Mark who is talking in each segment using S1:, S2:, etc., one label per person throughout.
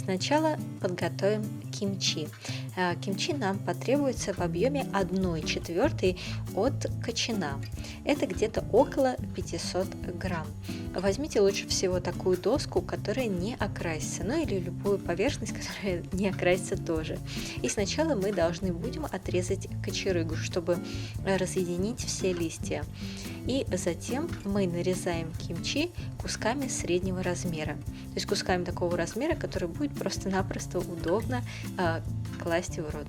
S1: Сначала подготовим кимчи. Кимчи нам потребуется в объеме 1/4 от кочана. Это где-то около 500 грамм. Возьмите лучше всего такую доску, которая не окрасится, ну или любую поверхность, которая не окрасится тоже. И сначала мы должны будем отрезать кочерыгу, чтобы разъединить все листья. И затем мы нарезаем кимчи кусками среднего размера. То есть кусками такого размера, который будет просто-напросто удобно класть в рот.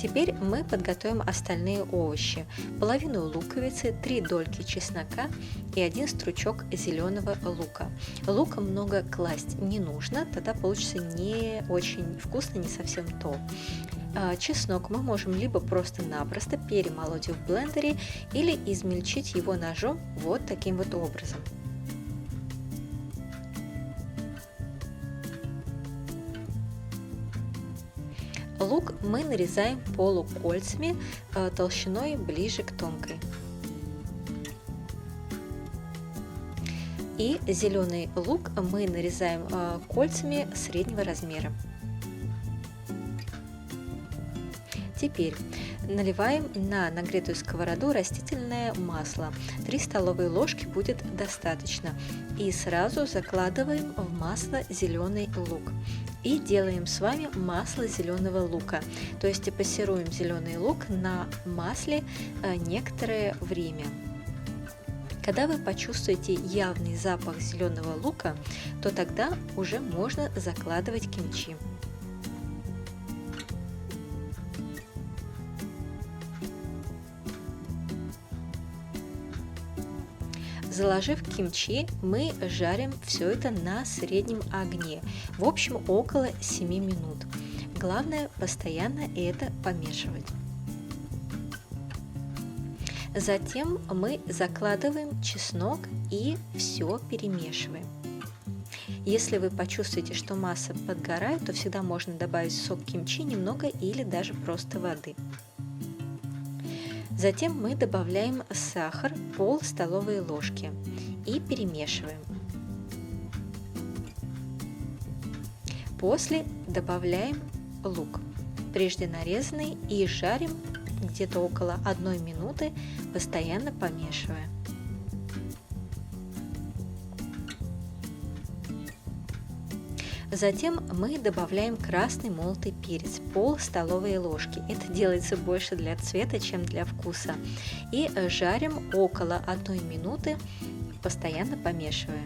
S1: Теперь мы подготовим остальные овощи. Половину луковицы, 3 дольки чеснока и 1 стручок зеленого лука. Лука много класть не нужно, тогда получится не очень вкусно, не совсем то. Чеснок мы можем либо просто-напросто перемолоть в блендере или измельчить его ножом вот таким вот образом. Лук мы нарезаем полукольцами толщиной ближе к тонкой. И зеленый лук мы нарезаем кольцами среднего размера. Теперь наливаем на нагретую сковороду растительное масло. 3 столовые ложки будет достаточно. И сразу закладываем в масло зеленый лук. И делаем с вами масло зеленого лука. То есть пассируем зеленый лук на масле некоторое время. Когда вы почувствуете явный запах зеленого лука, то тогда уже можно закладывать кимчи. Заложив кимчи, мы жарим все это на среднем огне, в общем около 7 минут. Главное постоянно это помешивать. Затем мы закладываем чеснок и все перемешиваем. Если вы почувствуете, что масса подгорает, то всегда можно добавить в сок кимчи немного или даже просто воды. Затем мы добавляем сахар, пол столовой ложки и перемешиваем. После добавляем лук, прежде нарезанный, и жарим где-то около 1 минуты, постоянно помешивая. Затем мы добавляем красный молотый перец, пол столовой ложки. Это делается больше для цвета, чем для вкуса. И жарим около 1 минуты, постоянно помешивая.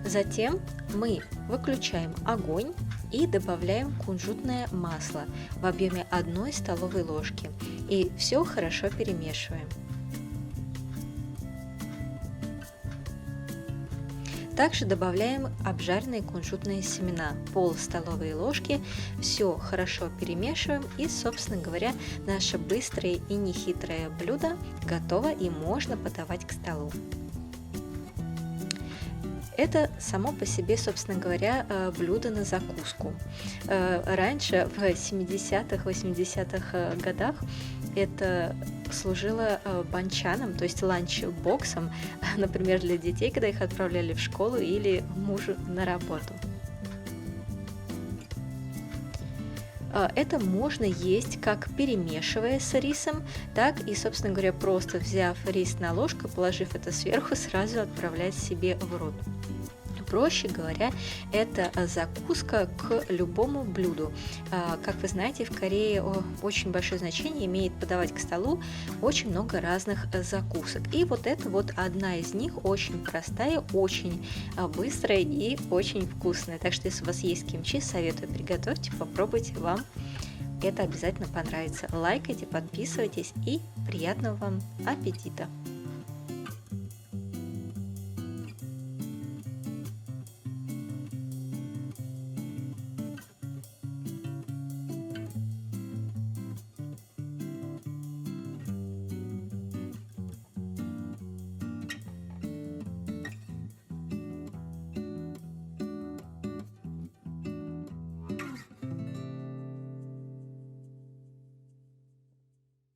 S1: Затем мы выключаем огонь и добавляем кунжутное масло в объеме 1 столовой ложки. И все хорошо перемешиваем. Также добавляем обжаренные кунжутные семена, пол столовой ложки, все хорошо перемешиваем и, собственно говоря, наше быстрое и нехитрое блюдо готово и можно подавать к столу. Это само по себе, собственно говоря, блюдо на закуску. Раньше, в 70-х, 80-х годах, это служило банчаном, то есть ланчбоксом, например, для детей, когда их отправляли в школу или мужу на работу. Это можно есть как перемешивая с рисом, так и, собственно говоря, просто взяв рис на ложку, положив это сверху, сразу отправлять себе в рот. Проще говоря, это закуска к любому блюду. Как вы знаете, в Корее очень большое значение имеет подавать к столу очень много разных закусок. И вот это вот одна из них, очень простая, очень быстрая и очень вкусная. Так что если у вас есть кимчи, советую, приготовьте, попробуйте, вам это обязательно понравится. Лайкайте, подписывайтесь и приятного вам аппетита!